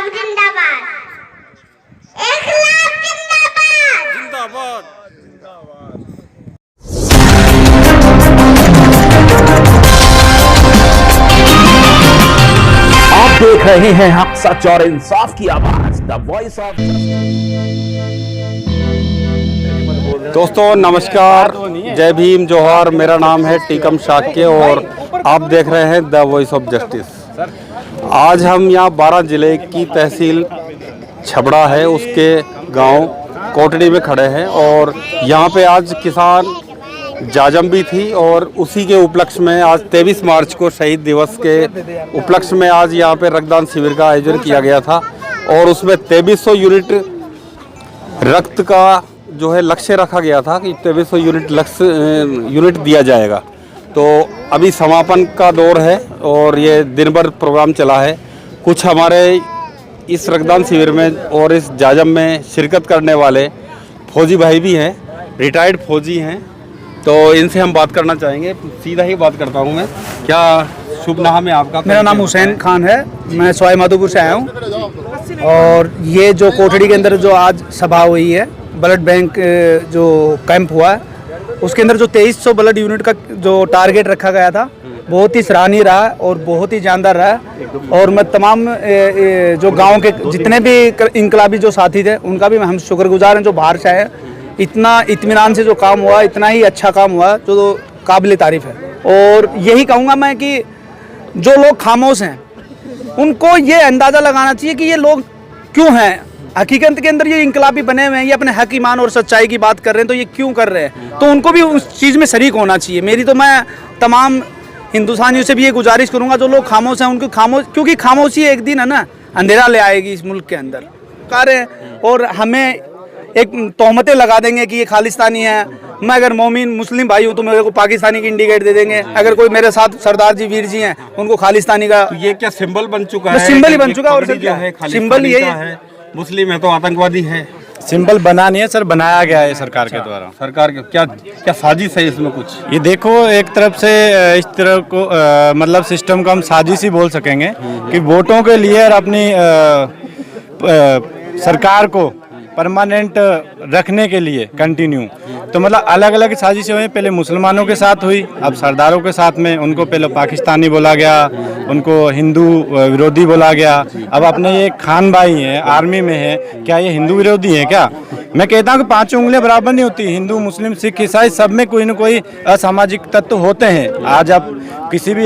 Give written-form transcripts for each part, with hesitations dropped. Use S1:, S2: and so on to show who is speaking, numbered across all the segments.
S1: जिंदाबाद, इखलास जिंदाबाद,
S2: जिंदाबाद।
S3: आप देख रहे हैं हक सच और इंसाफ की आवाज, द वॉइस ऑफ।
S2: दोस्तों नमस्कार, जय भीम, जोहार। मेरा नाम है टीकम शाक्य और आप देख रहे हैं द वॉइस ऑफ जस्टिस। आज हम यहाँ 12 जिले की तहसील छबड़ा है उसके गांव कोटड़ी में खड़े हैं और यहाँ पे आज किसान जाजम भी थी और उसी के उपलक्ष्य में आज 23 मार्च को शहीद दिवस के उपलक्ष्य में आज यहाँ पे रक्तदान शिविर का आयोजन किया गया था और उसमें 2300 यूनिट रक्त का जो है लक्ष्य रखा गया था कि 2300 यूनिट दिया जाएगा। तो अभी समापन का दौर है और ये दिन भर प्रोग्राम चला है। कुछ हमारे इस रक्तदान शिविर में और इस जाजम में शिरकत करने वाले फौजी भाई भी हैं, रिटायर्ड फौजी हैं, तो इनसे हम बात करना चाहेंगे। सीधा ही बात करता हूं मैं। क्या शुभ नाम है आपका?
S4: मेरा नाम हुसैन खान है, मैं सवाई माधोपुर से आया हूं। और ये जो कोठड़ी के अंदर जो आज सभा हुई है, ब्लड बैंक जो कैंप हुआ है, उसके अंदर जो 2300 ब्लड यूनिट का जो टारगेट रखा गया था, बहुत ही सराहनीय रहा और बहुत ही जानदार रहा। और मैं तमाम जो गांव के जितने भी इनकलाबी जो साथी थे उनका भी हम शुक्रगुजार हैं जो बाहर से आए। इतना इत्मीनान से जो काम हुआ, इतना ही अच्छा काम हुआ जो काबिल तारीफ है। और यही कहूँगा मैं कि जो लोग खामोश हैं उनको ये अंदाज़ा लगाना चाहिए कि ये लोग क्यों हैं। हकीकत के अंदर ये इनकलाबी बने हुए हैं, ये अपने हक, ईमान और सच्चाई की बात कर रहे हैं, तो ये क्यों कर रहे हैं, तो उनको भी उस चीज़ में शरीक होना चाहिए। मेरी तो मैं तमाम हिंदुस्तानियों से भी ये गुजारिश करूँगा जो लोग खामोश हैं उनको खामोश, क्योंकि खामोशी एक दिन है ना अंधेरा ले आएगी इस मुल्क के अंदर कार्य। और हमें एक तोहमतें लगा देंगे कि ये खालिस्तानी है। मैं अगर मोमिन मुस्लिम भाई हूँ तो मेरे को पाकिस्तानी की इंडिकेट दे देंगे। अगर कोई मेरे साथ सरदार जी, वीर जी हैं, उनको खालिस्तानी का।
S2: तो ये क्या सिंबल बन चुका है?
S4: सिंबल ही बन चुका है। और क्या है सिंबल यही
S2: है? मुस्लिम है तो आतंकवादी है।
S5: सिंबल बना नहीं है सर, बनाया गया है सरकार के द्वारा।
S2: सरकार के क्या साजिश है इसमें कुछ?
S5: ये देखो, एक तरफ से इस तरह को मतलब सिस्टम को हम साजिश ही बोल सकेंगे कि वोटों के लिए और अपनी सरकार को परमानेंट रखने के लिए कंटिन्यू, तो मतलब अलग अलग साजिशें हुई। पहले मुसलमानों के साथ हुई, अब सरदारों के साथ में उनको पहले पाकिस्तानी बोला गया, उनको हिंदू विरोधी बोला गया। अब अपने ये खान भाई हैं, आर्मी में है, क्या ये हिंदू विरोधी हैं क्या? मैं कहता हूँ कि पांचों उंगलियां बराबर नहीं होती। हिंदू, मुस्लिम, सिख, ईसाई सब में कोई न कोई असामाजिक तत्व होते हैं। आज आप किसी भी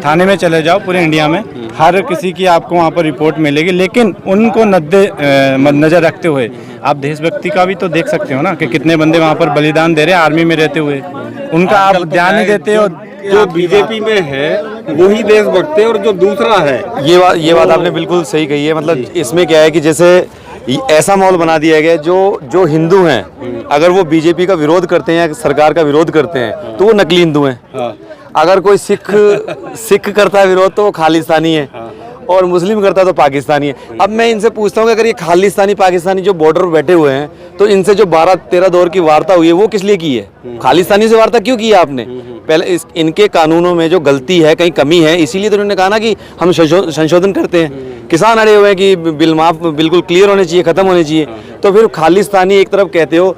S5: थाने में चले जाओ पूरे इंडिया में, हर किसी की आपको वहाँ पर रिपोर्ट मिलेगी, लेकिन उनको नज़र रखते हुए आप देशभक्ति का भी तो देख सकते हो ना कि कितने बंदे वहाँ पर बलिदान दे रहे हैं आर्मी में रहते हुए, उनका आप ध्यान नहीं देते हो।
S2: जो बीजेपी में है वही देशभक्त है और जो दूसरा है,
S6: ये बात आपने बिल्कुल सही कही है। मतलब इसमें क्या है कि जैसे ऐसा माहौल बना दिया गया है, जो हिंदू हैं अगर वो बीजेपी का विरोध करते हैं या सरकार का विरोध करते हैं तो वो नकली हिंदू हैं। अगर कोई सिख करता है विरोध तो वो खालिस्तानी है, और मुस्लिम करता है तो पाकिस्तानी है। अब मैं इनसे पूछता हूँ कि अगर ये खालिस्तानी पाकिस्तानी जो बॉर्डर पर बैठे हुए हैं, तो इनसे जो 12-13 दौर की वार्ता हुई है वो किस लिए की है? खालिस्तानी से वार्ता क्यों की है आपने? पहले इनके कानूनों में जो गलती है, कहीं कमी है, इसीलिए तो उन्होंने कहा ना कि हम संशोधन करते हैं। किसान अड़े हुए हैं कि बिल माफ बिल्कुल क्लियर होने चाहिए, ख़त्म होने चाहिए। तो फिर खालिस्तानी एक तरफ कहते हो,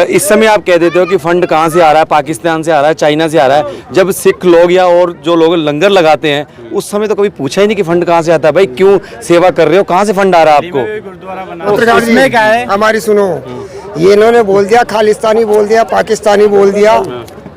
S6: इस समय आप कह देते हो कि फंड कहाँ से आ रहा है, पाकिस्तान से आ रहा है, चाइना से आ रहा है। जब सिख लोग या और जो लोग लंगर लगाते हैं उस समय तो कभी पूछा ही नहीं कि फंड कहाँ से आता है। भाई क्यों सेवा कर रहे हो, कहाँ से फंड आ रहा है आपको?
S4: तो इसमें क्या है,
S7: हमारी सुनो, ये इन्होंने बोल दिया खालिस्तानी, बोल दिया पाकिस्तानी, बोल दिया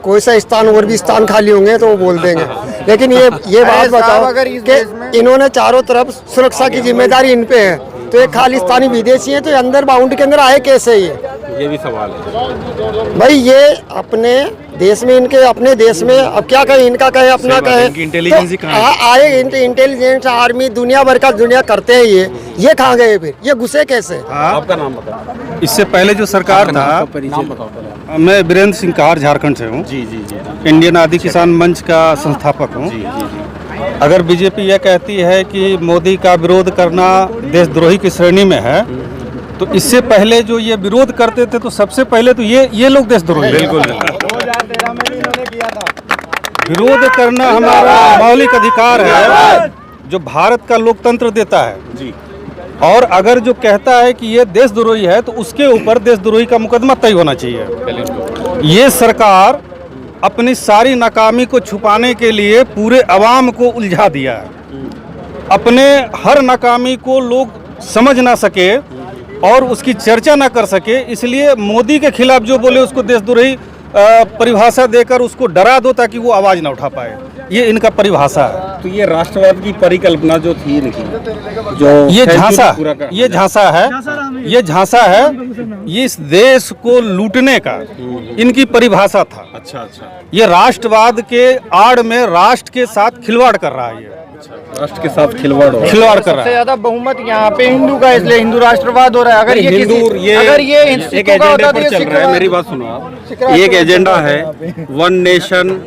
S7: कोई सा स्थान और भी स्थान खाली होंगे तो वो बोल देंगे। लेकिन ये बात बताओ कि इन्होंने चारों तरफ सुरक्षा की जिम्मेदारी इन पे है, तो ये खालिस्तानी विदेशी हैं, तो अंदर बाउंड्री के अंदर आए कैसे? ये भी सवाल है भाई। ये अपने देश में, इनके अपने देश में, अब क्या कहे, इनका कहे, अपना कहे, तो आए इंटेलिजेंस, आर्मी, दुनिया भर का दुनिया करते हैं। ये कहाँ गए फिर? ये घुसे कैसे?
S2: आपका नाम बताओ।
S5: इससे पहले जो सरकार था, मैं वीरेंद्र सिंह कार झारखंड से हूँ। जी, इंडियन आदि किसान मंच का संस्थापक हूँ। अगर बीजेपी यह कहती है कि मोदी का विरोध करना देशद्रोही की श्रेणी में है, तो इससे पहले जो ये विरोध करते थे तो सबसे पहले तो ये लोग देशद्रोही। बिल्कुल 2013 में भी इन्होंने किया था। विरोध करना हमारा मौलिक अधिकार है जो भारत का लोकतंत्र देता है। जी,
S4: और अगर जो कहता है कि ये देशद्रोही है तो उसके ऊपर देशद्रोही का मुकदमा तय होना चाहिए। ये सरकार अपनी सारी नाकामी को छुपाने के लिए पूरे अवाम को उलझा दिया है। अपने हर नाकामी को लोग समझ ना सके और उसकी चर्चा ना कर सके, इसलिए मोदी के खिलाफ जो बोले उसको देशद्रोही परिभाषा देकर उसको डरा दो ताकि वो आवाज़ ना उठा पाए। ये इनका परिभाषा है।
S2: तो ये राष्ट्रवाद की परिकल्पना जो थी इनकी, जो
S4: ये झांसा
S2: ये झांसा है, ये इस देश को लूटने का इनकी परिभाषा था।
S6: अच्छा।
S2: ये राष्ट्रवाद के आड़ में राष्ट्र के साथ खिलवाड़ कर रहा है। ये
S6: राष्ट्र के साथ खिलवाड़ कर
S2: रहा है।
S8: सबसे ज्यादा बहुमत यहाँ पे हिंदू का, इसलिए हिंदू राष्ट्रवाद हो रहा है। अगर ये एक
S2: एजेंडे पर चल रहा है। मेरी बात सुनो आप, एक एजेंडा है वन नेशन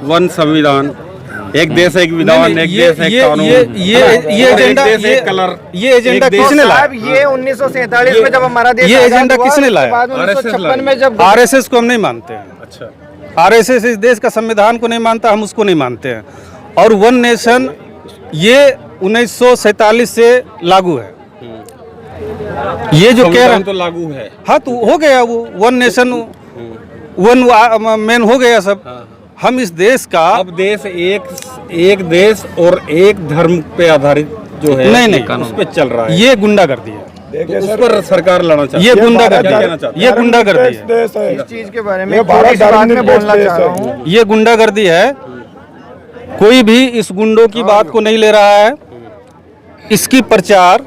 S2: वन संविधान, एक देश एक विधान, एक देश एक कानून।
S4: ये एजेंडा, ये एजेंडा किसने लाया?
S8: ये 1947 में जब हमारा देश
S4: ये एजेंडा किसने लाया?
S8: बाद में 1956 में जब
S4: आरएसएस को हम नहीं मानते हैं।
S6: अच्छा,
S4: आरएसएस इस देश का संविधान को नहीं मानता, हम उसको नहीं मानते हैं। और वन नेशन ये 1947 से लागू है। ये जो कह रहे हैं
S2: तो लागू है।
S4: हाँ, तो हो गया वो वन नेशन वन मैन हो गया सब। हम इस देश का
S2: अब देश एक देश और एक धर्म पे आधारित जो है
S4: नहीं
S2: उस पे चल रहा है।
S4: ये गुंडागर्दी है।
S2: तो उस पर सरकार लड़ना चाहती है।
S4: ये गुंडागर्दी है।
S8: इस चीज के बारे में बाद में बोलना चाह रहा हूँ।
S4: ये गुंडागर्दी है। कोई भी इस गुंडों की बात को नहीं ले रहा है। इसकी प्रचार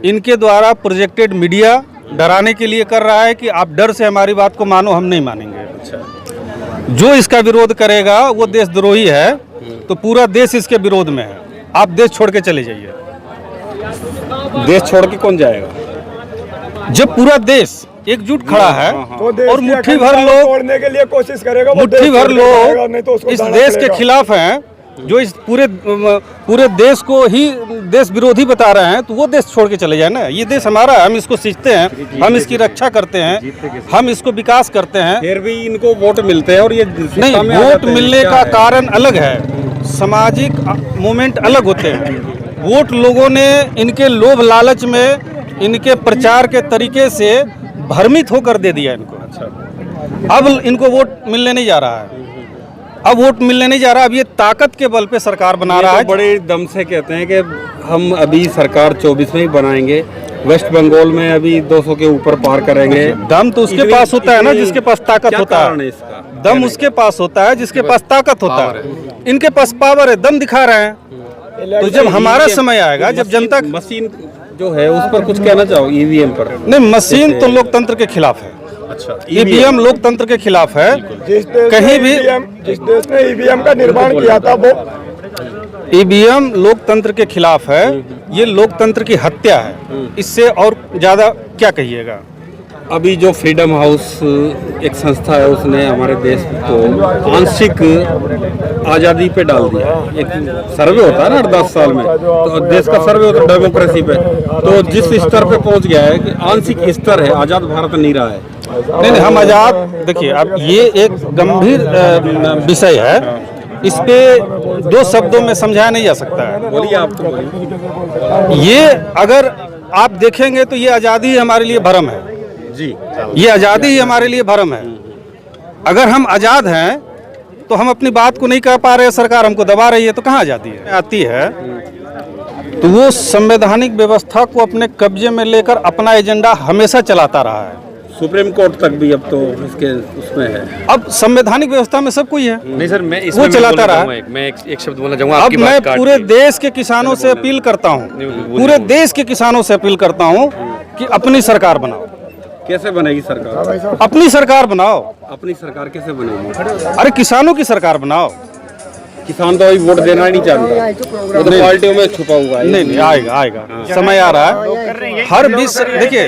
S4: इनके द्वारा प्रोजेक्टेड मीडिया डराने के लिए कर रहा है कि आप डर से हमारी बात को मानो, हम नहीं मानेंगे। जो इसका विरोध करेगा वो देशद्रोही है, तो पूरा देश इसके विरोध में है। आप देश छोड़ के चले जाइए।
S2: देश छोड़ के कौन जाएगा?
S4: जब पूरा देश एकजुट खड़ा है और मुट्ठी भर लोग
S9: तोड़ने के लिए कोशिश करेगा,
S4: मुट्ठी भर लोग इस देश के खिलाफ हैं, जो इस पूरे देश को ही देश विरोधी बता रहे हैं, तो वो देश छोड़ के चले जाए ना। ये देश हमारा है, हम इसको सींचते हैं, हम इसकी रक्षा करते हैं, हम इसको विकास करते हैं।
S2: फिर भी इनको वोट मिलते हैं और ये
S4: नहीं, वोट मिलने का कारण अलग है, सामाजिक मूवमेंट अलग होते हैं। वोट लोगों ने इनके लोभ लालच में, इनके प्रचार के तरीके से भ्रमित होकर दे दिया इनको। अब इनको वोट मिलने नहीं जा रहा है। अब वोट मिलने नहीं जा रहा। अब ये ताकत के बल पे सरकार बना रहा है।
S2: बड़े दम से कहते हैं कि हम अभी सरकार 24 में ही बनाएंगे, वेस्ट बंगाल में अभी 200 के ऊपर पार करेंगे।
S4: दम तो उसके पास होता है ना जिसके पास ताकत होता है। दम उसके पास होता है जिसके पास ताकत होता है। इनके पास पावर है, दम दिखा रहे हैं। तो जब हमारा समय आएगा, जब जनता
S2: मशीन जो है उस पर कुछ कहना चाहो? ईवीएम पर
S4: नहीं, मशीन तो लोकतंत्र के खिलाफ है।
S6: अच्छा,
S4: ईवीएम लोकतंत्र के खिलाफ है। कहीं भी
S9: जिस देश ने ईवीएम का निर्माण किया था वो
S4: ईवीएम लोकतंत्र के खिलाफ है। ये लोकतंत्र की हत्या है। इससे और ज्यादा क्या कहिएगा।
S2: अभी जो फ्रीडम हाउस एक संस्था है, उसने हमारे देश को आंशिक आज़ादी पे डाल दिया। एक सर्वे होता है ना 10 साल में, तो देश का सर्वे होता है डेमोक्रेसी पे, तो जिस स्तर पे पहुंच गया है कि आंशिक स्तर है, आज़ाद भारत नहीं रहा है।
S4: नहीं, हम आज़ाद, देखिए अब ये एक गंभीर विषय है। इस पे 2 शब्दों में समझाया नहीं जा सकता है।
S2: बोलिए आप तो बोलिए।
S4: ये अगर आप देखेंगे तो ये आज़ादी ही हमारे लिए भरम है
S2: जी।
S4: ये आज़ादी ही हमारे लिए भरम है। अगर हम आज़ाद हैं तो हम अपनी बात को नहीं कह पा रहे, सरकार हमको दबा रही है, तो कहाँ आज़ादी है? आती है तो वो संवैधानिक व्यवस्था को अपने कब्जे में लेकर अपना एजेंडा हमेशा चलाता रहा है।
S2: सुप्रीम कोर्ट तक भी अब तो इसके उसमें है।
S4: अब संवैधानिक व्यवस्था में सब कोई है।
S6: नहीं सर, मैं
S4: वो चलाता रहा।
S6: मैं एक शब्द बोलना चाहूँगा।
S4: अब मैं पूरे देश के किसानों से अपील करता हूँ, पूरे देश के किसानों से अपील करता हूँ कि अपनी सरकार बनाओ।
S2: कैसे बनेगी सरकार?
S4: अपनी सरकार बनाओ।
S2: अपनी सरकार कैसे बनेगी?
S4: अरे किसानों की सरकार बनाओ।
S2: किसान तो अभी वोट देना ही नहीं चाहता, वो तो पार्टियों में छुपा हुआ है।
S4: नहीं, आएगा समय आ रहा है। हर 20 देखिए,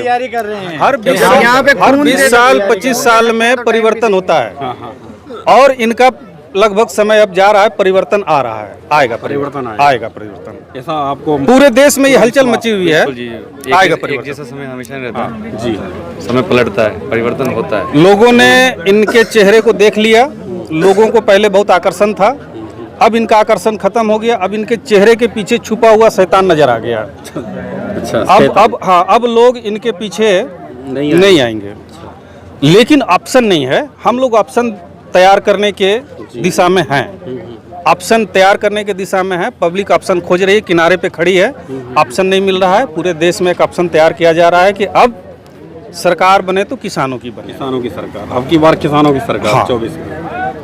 S4: हर 20 साल 25 साल में परिवर्तन होता है और इनका लगभग समय अब जा रहा है, परिवर्तन आ रहा है। आएगा परिवर्तन।
S2: ऐसा आपको
S4: पूरे देश में ये हलचल मची हुई है। आएगा
S6: एक
S4: परिवर्तन।
S6: जैसा समय हमेशा नहीं रहता जी, समय पलटता है, परिवर्तन होता है।
S4: लोगों ने इनके चेहरे को देख लिया। लोगों को पहले बहुत आकर्षण था, अब इनका आकर्षण खत्म हो गया, अब इनके चेहरे के पीछे छुपा हुआ शैतान नजर आ गया।
S2: अच्छा,
S4: अब लोग इनके पीछे नहीं आएंगे। लेकिन ऑप्शन नहीं है, हम लोग ऑप्शन तैयार करने के दिशा में हैं। ऑप्शन तैयार करने के दिशा में है, पब्लिक ऑप्शन खोज रही है, किनारे पे खड़ी है, ऑप्शन नहीं मिल रहा है। पूरे देश में एक ऑप्शन तैयार किया जा रहा है कि अब सरकार बने तो किसानों की बने।
S2: किसानों की सरकार, अब की बार किसानों की सरकार।
S4: हाँ।
S2: 24 में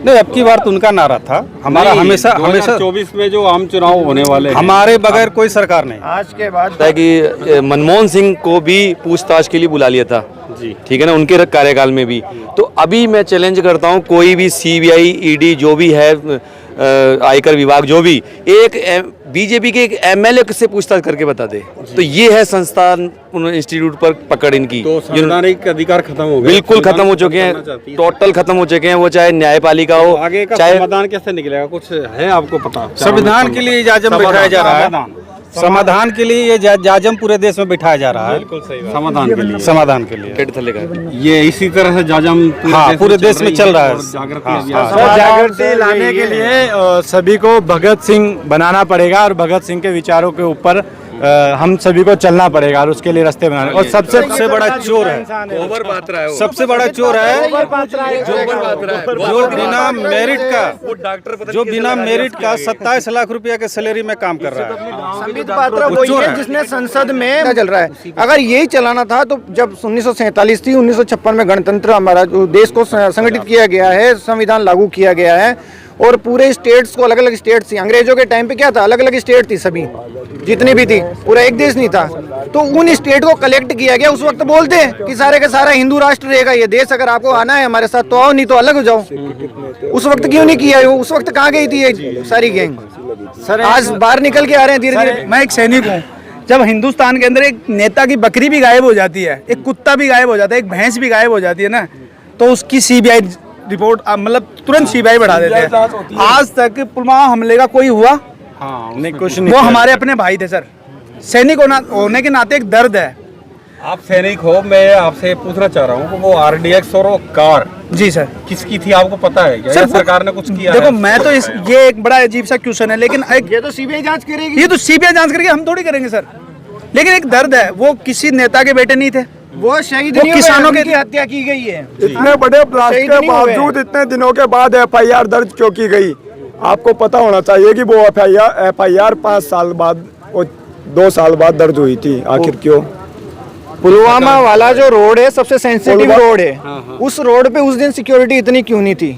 S4: नहीं, अब की बार तो उनका नारा था, हमारा हमेशा
S2: 24 में जो आम चुनाव होने वाले हैं,
S4: हमारे बगैर कोई सरकार नहीं।
S8: आज के बाद
S6: है कि मनमोहन सिंह को भी पूछताछ के लिए बुला लिया था
S2: जी,
S6: ठीक है ना, उनके कार्यकाल में भी। तो अभी मैं चैलेंज करता हूँ, कोई भी सीबीआई ईडी जो भी है, आयकर विभाग जो भी, एक बीजेपी के एक एमएलए से पूछताछ करके बता दे। तो ये है संस्थान इंस्टीट्यूट पर पकड़ इनकी।
S2: तो संवैधानिक अधिकार खत्म हो गए,
S6: बिल्कुल खत्म हो चुके हैं, टोटल खत्म हो चुके हैं। वो चाहे न्यायपालिका हो,
S2: आगे का
S6: चाहे
S2: समाधान कैसे निकलेगा, कुछ है आपको पता?
S4: संविधान के लिए जाजम बिठाया जा रहा है, समाधान के लिए ये जाजम पूरे देश में बिठाया जा रहा है।
S2: समाधान के लिए,
S4: समाधान के लिए
S6: पेट थल्ले का
S2: ये इसी तरह से जाजम
S4: पूरे देश में चल रहा है।
S5: जागृति लाने के लिए सभी को भगत सिंह बनाना पड़ेगा और भगत सिंह के विचारों के ऊपर हम सभी को चलना पड़ेगा और उसके लिए रास्ते बनाने। और सबसे बड़ा चोर है,
S4: सबसे बड़ा चोर है जो बिना मेरिट का, जो बिना मेरिट का 27 लाख रुपया के सैलरी में काम कर रहा है।
S8: संबित पात्रा वही है जिसने संसद में चल रहा है। अगर यही चलाना था तो जब 1947 थी, 1956 में गणतंत्र हमारा जो देश को संगठित किया गया है, संविधान लागू किया गया है और पूरे स्टेट्स को, अलग अलग स्टेट्स थी। अंग्रेजों के टाइम पे क्या था, अलग अलग स्टेट थी, सभी जितनी भी थी, पूरा एक देश नहीं था। तो उन स्टेट को कलेक्ट किया गया। उस वक्त बोलते कि सारे का सारा हिंदू राष्ट्र रहेगा ये देश, अगर आपको आना है हमारे साथ तो आओ, नहीं तो अलग हो जाओ। उस वक्त क्यों नहीं किया? उस वक्त कहाँ गई थी ये सारी गैंग? आज बाहर निकल के आ रहे हैं धीरे धीरे।
S4: मैं एक सैनिक हूँ, जब हिंदुस्तान के अंदर एक नेता की बकरी भी गायब हो जाती है, एक कुत्ता भी गायब हो जाता है, एक भैंस भी गायब हो जाती है ना, तो उसकी सीबीआई रिपोर्ट, मतलब तुरंत सीबीआई बढ़ा देते हैं। आज तक पुलवामा हमले का कोई हुआ?
S5: नहीं, कुछ नहीं।
S4: वो हमारे अपने भाई थे सर। सैनिक होने के नाते एक दर्द है।
S2: आप सैनिक हो, मैं आपसे पूछना चाह रहा हूँ कि वो आरडीएक्स और वो कार
S4: जी सर
S2: किसकी थी, आपको पता है क्या?
S4: सर,
S2: सरकार ने कुछ किया?
S4: देखो, मैं तो ये एक बड़ा अजीब सा क्वेश्चन है, लेकिन
S8: ये तो सीबीआई जांच करेगी।
S4: ये तो सीबीआई जांच करेगी, हम थोड़ी करेंगे सर। लेकिन एक दर्द है, वो किसी नेता के बेटे नहीं थे,
S8: वो शहीद
S4: वो
S8: नहीं हुए,
S4: किसानों
S8: उनकी
S4: के
S8: हत्या की गई है।
S9: इतने बड़े ब्लास्ट
S8: शहीद
S9: के
S8: नहीं हुए।
S9: बावजूद इतने दिनों के बाद एफआईआर दर्ज क्यों की गई? आपको पता होना चाहिए कि वो एफआईआर 5 साल बाद, 2 साल बाद दर्ज हुई थी। आखिर क्यों?
S8: पुलवामा वाला जो रोड है सबसे सेंसिटिव रोड है, उस रोड पे उस दिन सिक्योरिटी इतनी क्यों नहीं थी?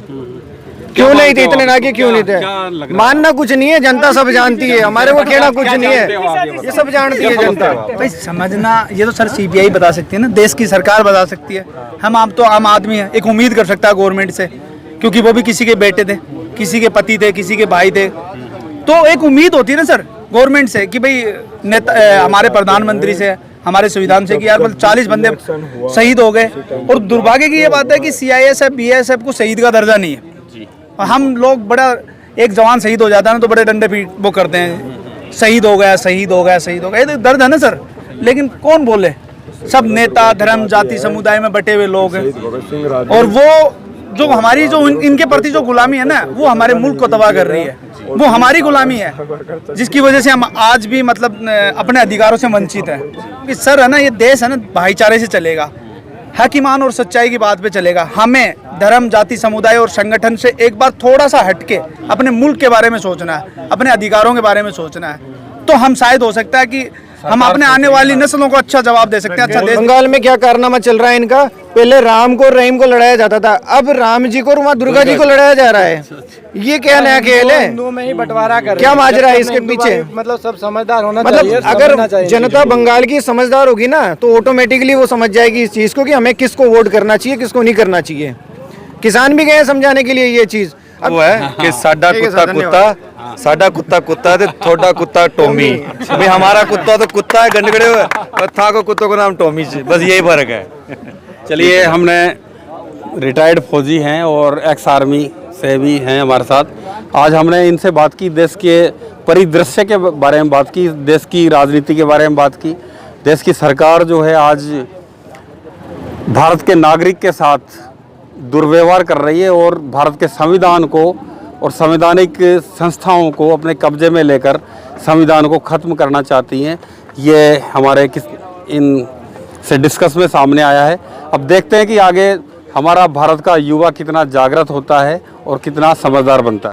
S8: क्यों नहीं थे इतने नाके? क्यों नहीं थे? मानना कुछ नहीं है, जनता सब जानती है, हमारे को कहना कुछ नहीं है, ये सब जानती है जनता।
S4: भाई समझना, ये तो सर सीबीआई बता सकती है ना, देश की सरकार बता सकती है। हम आप तो आम आदमी है, एक उम्मीद कर सकता है गवर्नमेंट से, क्योंकि वो भी किसी के बेटे थे, किसी के पति थे, किसी के भाई थे। तो एक उम्मीद होती है ना सर गवर्नमेंट से कि भाई नेता, हमारे प्रधानमंत्री से, हमारे संविधान से कि यार 40 बंदे शहीद हो गए। और दुर्भाग्य की ये बात है कि सीआईएसएफ, बीएसएफ को शहीद का दर्जा नहीं है। हम लोग बड़ा, एक जवान शहीद हो जाता है ना तो बड़े डंडे पीट वो करते हैं, शहीद हो गया, शहीद हो गया, शहीद हो गया। ये तो दर्द है ना सर। लेकिन कौन बोले? सब नेता, धर्म, जाति, समुदाय में बटे हुए लोग हैं। और वो जो हमारी जो इनके प्रति जो गुलामी है ना, वो हमारे मुल्क को तबाह कर रही है। वो हमारी गुलामी है जिसकी वजह से हम आज भी मतलब अपने अधिकारों से वंचित हैं। कि सर है ना, ये देश है ना भाईचारे से चलेगा, हक, ईमान और सच्चाई की बात पे चलेगा। हमें धर्म, जाति, समुदाय और संगठन से एक बार थोड़ा सा हटके अपने मुल्क के बारे में सोचना है, अपने अधिकारों के बारे में सोचना है, तो हम शायद हो सकता है कि हम अपने आने वाली नस्लों को अच्छा जवाब दे सकते हैं। अच्छा देश।
S8: बंगाल में क्या कारनामा चल रहा है इनका? पहले राम को, रहीम को लड़ाया जाता था, अब राम जी को और वहाँ दुर्गा जी को लड़ाया जा रहा है। ये क्या नया खेल है?
S10: हिंदुओं में ही बंटवारा कर
S8: क्या माजरा है इसके पीछे?
S10: मतलब सब समझदार होना
S8: मतलब
S10: चाहिए,
S8: अगर जनता बंगाल की समझदार होगी ना तो ऑटोमेटिकली वो समझ जाएगी इस चीज को कि हमें किसको वोट करना चाहिए, किसको नहीं करना चाहिए। किसान भी गए समझाने के लिए ये चीज।
S6: वो है कि साडा कुत्ता कुत्ता, साडा कुत्ता कुत्ता ते थोड़ा कुत्ता टोमी। भाई हमारा कुत्ता तो कुत्ता है गंडगड़े हुए, और था को कुत्तों का नाम टोमी, बस यही फर्क है।
S2: चलिए, हमने रिटायर्ड फौजी हैं और एक्स आर्मी से भी हैं हमारे साथ। आज हमने इनसे बात की, देश के परिदृश्य के बारे में बात की, देश की राजनीति के बारे में बात की। देश की सरकार जो है आज भारत के नागरिक के साथ दुर्व्यवहार कर रही है और भारत के संविधान को और संवैधानिक संस्थाओं को अपने कब्जे में लेकर संविधान को ख़त्म करना चाहती हैं। ये हमारे इन से डिस्कस में सामने आया है। अब देखते हैं कि आगे हमारा भारत का युवा कितना जागृत होता है और कितना समझदार बनता है।